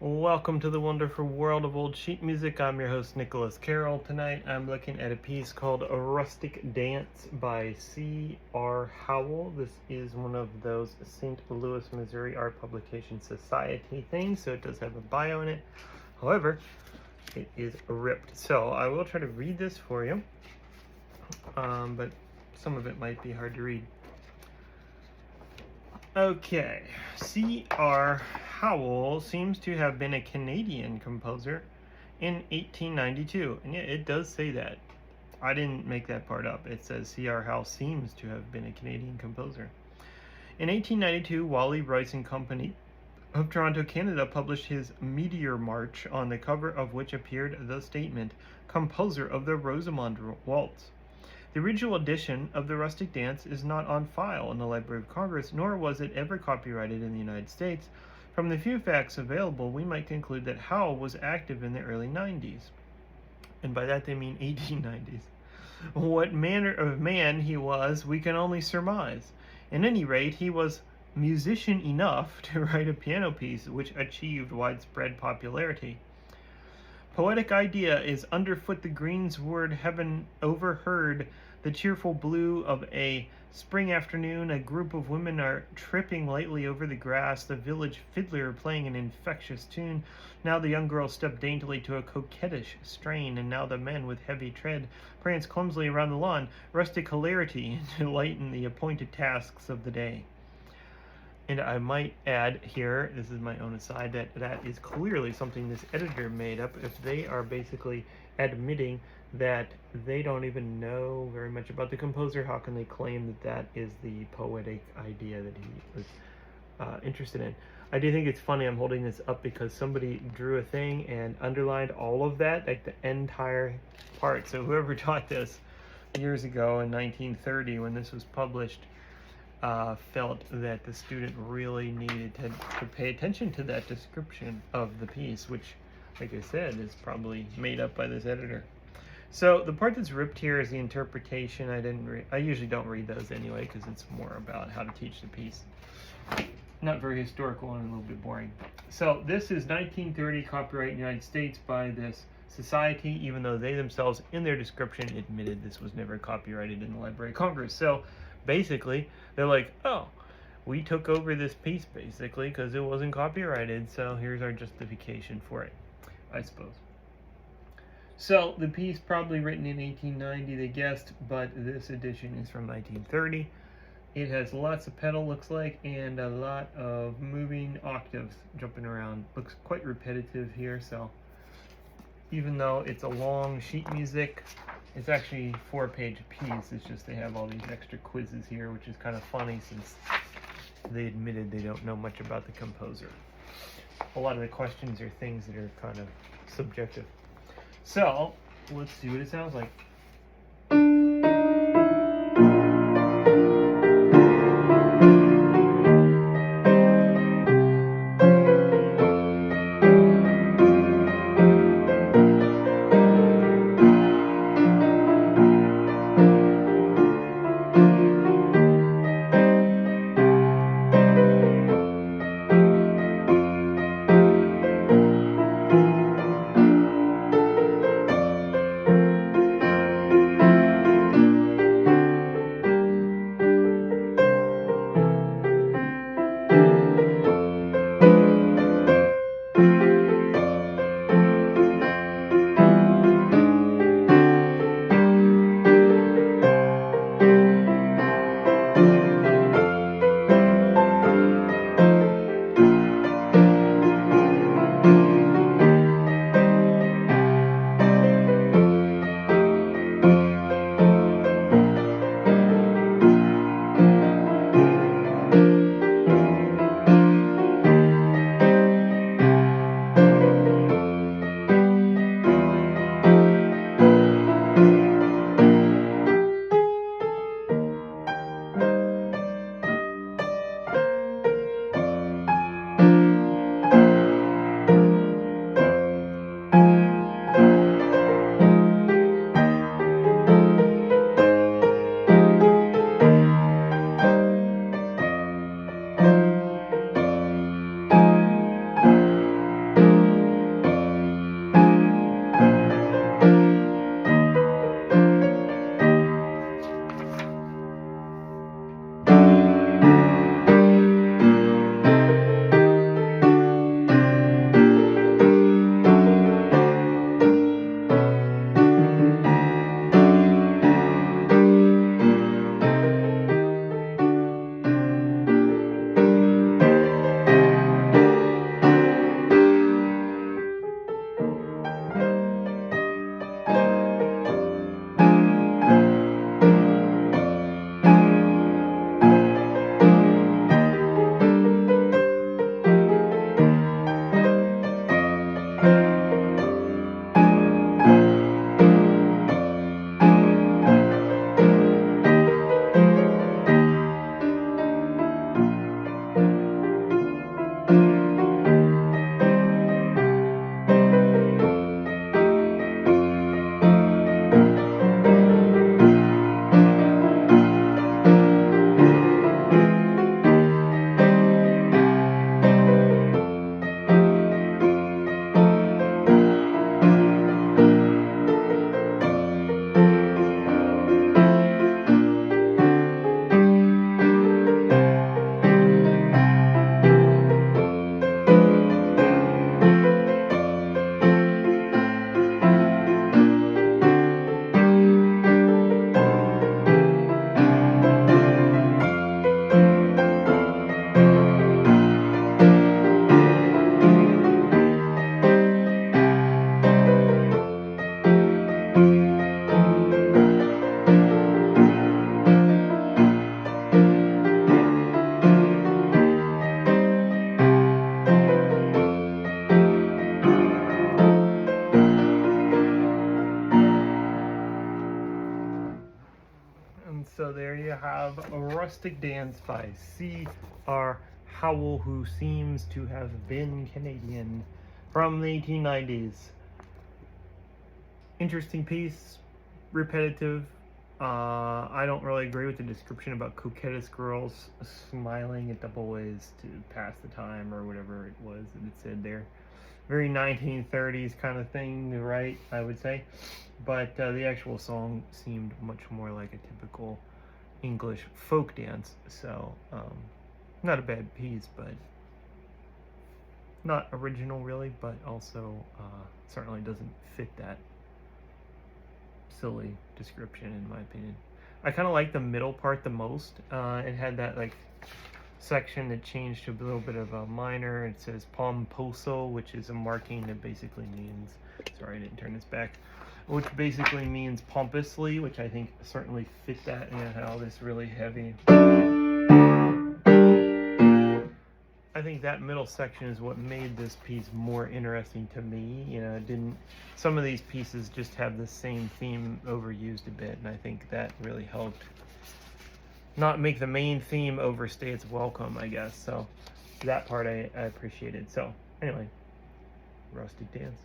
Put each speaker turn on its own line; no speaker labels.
Welcome to the wonderful world of old sheet music. I'm your host, Nicholas Carroll. Tonight I'm looking at a piece called A Rustic Dance by C.R. Howell. This is one of those St. Louis, Missouri Art Publication Society things, so it does have a bio in it. However, it is ripped. So I will try to read this for you, but some of it might be hard to read. Okay, C.R. Howell seems to have been a Canadian composer in 1892, and yeah, it does say that. I didn't make that part up. It says C.R. Howell seems to have been a Canadian composer. In 1892, Wally Rice and Company of Toronto, Canada published his Meteor March, on the cover of which appeared the statement, "Composer of the Rosamond Waltz." The original edition of the Rustic Dance is not on file in the Library of Congress, nor was it ever copyrighted in the United States. From the few facts available, we might conclude that Howell was active in the early 90s. And by that they mean 1890s. What manner of man he was, we can only surmise. At any rate, he was musician enough to write a piano piece which achieved widespread popularity. Poetic idea is underfoot the greensward heaven overheard, the cheerful blue of a spring afternoon. A group of women are tripping lightly over the grass, the village fiddler playing an infectious tune. Now the young girls step daintily to a coquettish strain, and now the men with heavy tread prance clumsily around the lawn, rustic hilarity to lighten the appointed tasks of the day. And I might add here, this is my own aside, that is clearly something this editor made up. If they are basically admitting that they don't even know very much about the composer, how can they claim that that is the poetic idea that he was interested in? I do think it's funny I'm holding this up because somebody drew a thing and underlined all of that, like the entire part. So whoever taught this years ago in 1930 when this was published, felt that the student really needed to pay attention to that description of the piece, which, like I said, is probably made up by this editor. So the part that's ripped here is the interpretation. I usually don't read those anyway because it's more about how to teach the piece. Not very historical and a little bit boring. So this is 1930, copyright United States by this society, even though they themselves in their description admitted this was never copyrighted in the Library of Congress. So basically, they're like, oh, we took over this piece basically because it wasn't copyrighted, so here's our justification for it, I suppose. So the piece probably written in 1890, they guessed, but this edition is from 1930. It has lots of pedal, looks like, and a lot of moving octaves jumping around. Looks quite repetitive here, so even though it's a long sheet music, it's actually a 4-page piece. It's just they have all these extra quizzes here, which is kind of funny since they admitted they don't know much about the composer. A lot of the questions are things that are kind of subjective. So let's see what it sounds like. have a Rustic Dance by C.R. Howell, who seems to have been Canadian from the 1890s. Interesting piece, repetitive. I don't really agree with the description about coquettish girls smiling at the boys to pass the time or whatever it was that it said there. Very 1930s kind of thing to write, I would say. But the actual song seemed much more like a typical English folk dance. So, not a bad piece, but not original really, but also certainly doesn't fit that silly description in my opinion. I kind of like the middle part the most. It had that like section that changed to a little bit of a minor. It says pomposo, which is a marking that basically means, sorry I didn't turn this back, which basically means pompously, which I think certainly fit that, and how this really heavy. I think that middle section is what made this piece more interesting to me. You know, it didn't, some of these pieces just have the same theme overused a bit, and I think that really helped not make the main theme overstay its welcome, I guess. So that part I appreciated. So anyway, Rustic Dance.